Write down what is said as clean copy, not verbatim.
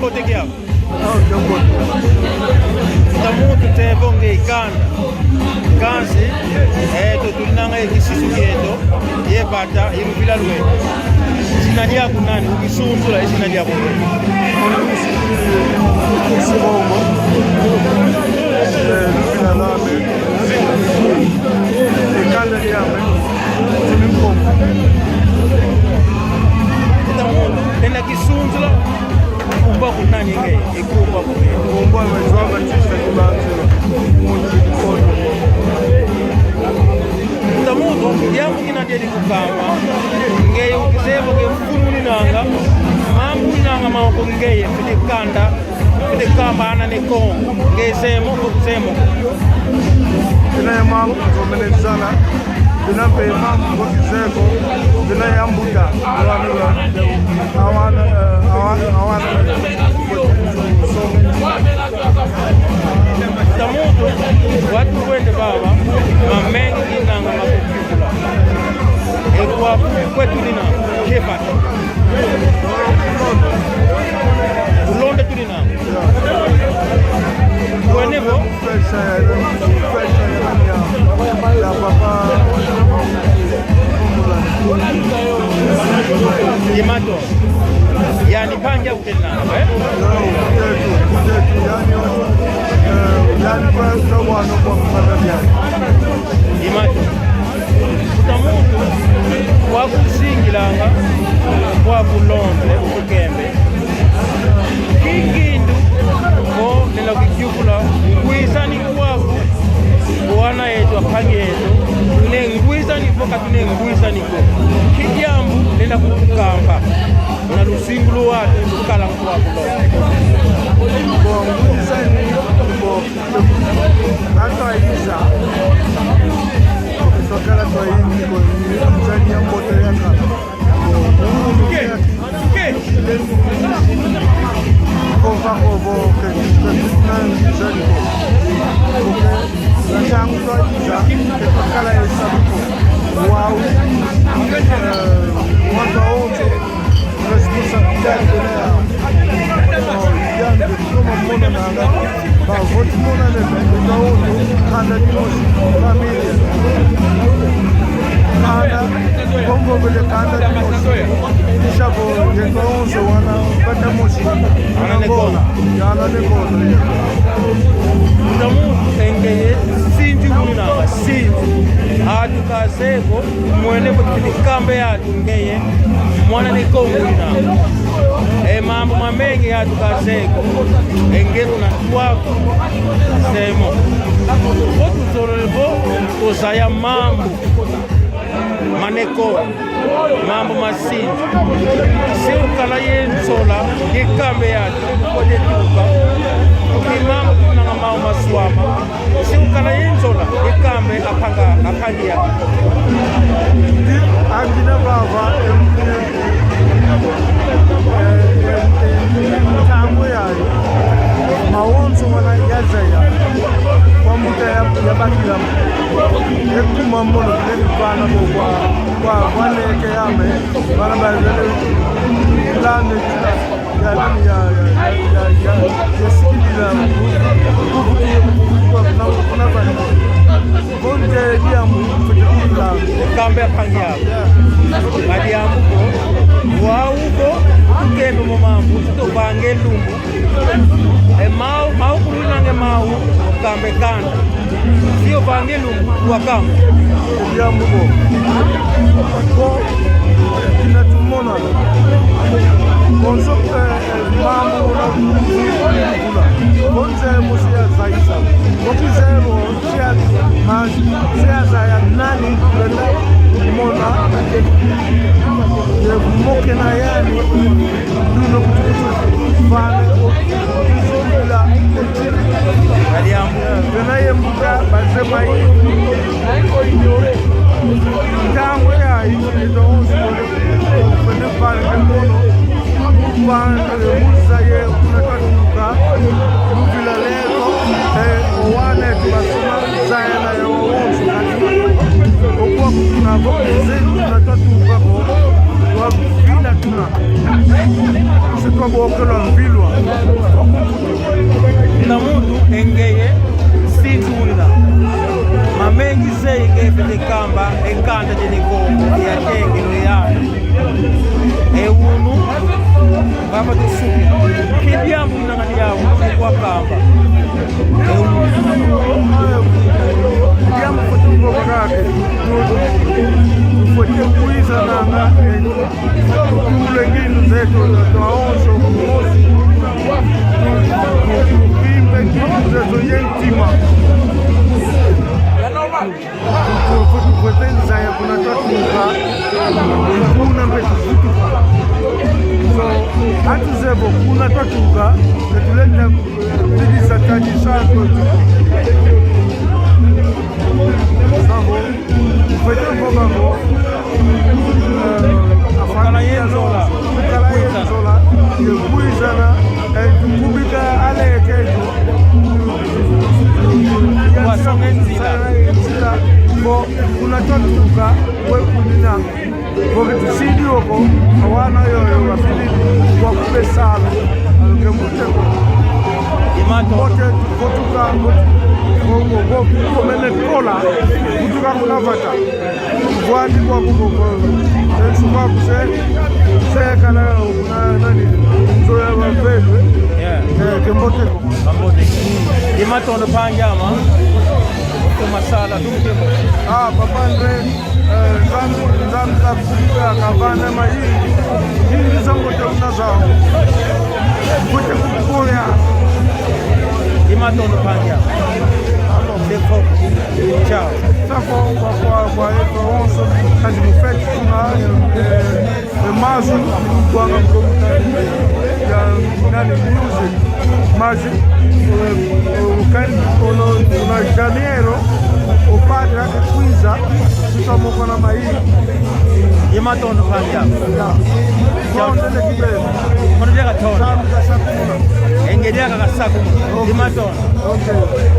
mbote kia tamutu tevonge ikanda kansi to tulinanga ikisisu kieto yebata iruvila lwe sina dia kunani ukisunzula sina dia kunani siromo luvila lame ikanda yame timimkomo tamutu tena kisunzula kumba kunani nge ikumba kumba wezwaba chisa kibanzilo tamutu yamu inadeli kukama ngeye ukisebo ke mfununi nanga mambu nanga mawako ngeye fide kanda fide kamba ana ne kongo ngeye semo kusemo ina ya mambu zomelezana ina pe mambu kokizeko ina ya mbuda awana tamutu watu wende baba mamengi inanga makukula ekwa kwetu nina kepa ulonde tulina wenevo ya papa Yemato yani panja utelana yani kwa wano kwa mfadhalia Yemato utamutu wakusingilanga wakulonde ukembe kikindu ko nela kujukula ngwisani kwako wana yetu apangeto tune ngwisani foka tune ngwisani ko kijambu nela kukamba na lusingulo watu kala kwa kwa ngwisani kwa hata isa sokala kwa hii kwa mzani ya mbote yaka kwa kwa atukaseko mwene kambe yatu ngeye mwana ni kongo ina mambo mamengi atukaseko engero na twako semo otuzolelevo tozaya mambo maneko mambo masinji siukala yensola ikambe yatu kodetuka ukimambo kunanga mau maswama siukala yensola ikambe apangia Angina baba tangu yayo mawonzo wana yazaya kwa muda ya bakila ekuma mono kile bana kwa waneke yame bana bazele lane ya sikila kuna bana bonde dia mfutila kambe apangia badi amuko wauko ukendo momambu to bange lumbu mau kulinange mau kambe kanda sio bange lumbu wakamba ya muko ko kinatumona konso mambo na kula bonze musia zaisa kokizero sia za ya nani mona ye moke na yani duno vale kuzomela aliamu tena ye mbuga basema hii tangu ya hii ndio usipole kwenda pale mkono pale musa ye unataka luvila leo wane tunasema sana ya waonzo kwa kuna boze tunataka kwa vila tuna sio kwa bokelo mvilwa na mundu engeye situlila mamengi seike pete kamba enkanda jenekoko yakengelo yana ewunu baba tusuke kibyambu inangani yawo kwa kamba ewunu kibyambu kutungo kake kufote kuiza nanga tulenginu zetu twaonso kumosi kupimbe kitu zetu yentima kufutenza ya kuna tatuka kuna mpetu kutuka so hatu zebo kuna tatuka netuleta zidisa taji sako sabo kufete mbogango Kala yenzola yekuizana tukubika alekejo enzila bo kunatotuka wekunina boketusidi oko awana yoyo wafilini wakubesala alokemuteko bote tukotuka komene kola kutuka kunavata kuvwandi kwakukoko esukakuse sekala nani nzoya wapedwe kemboteko imatondo panjama masala tumkemo papandre nzamzakubika kabana mahindi zangote unazao kute kukuya imatondo panjama ciao sako kwa onso kazi mufeti kuna mazu kwanga mkomita ya nani music maji ukani una janeiro o padre akikwiza tutamoko na mahindi imatondo panjama kwaondele kibele kono jaka tono samu kasakuna engedeka kasakuma imatondo okay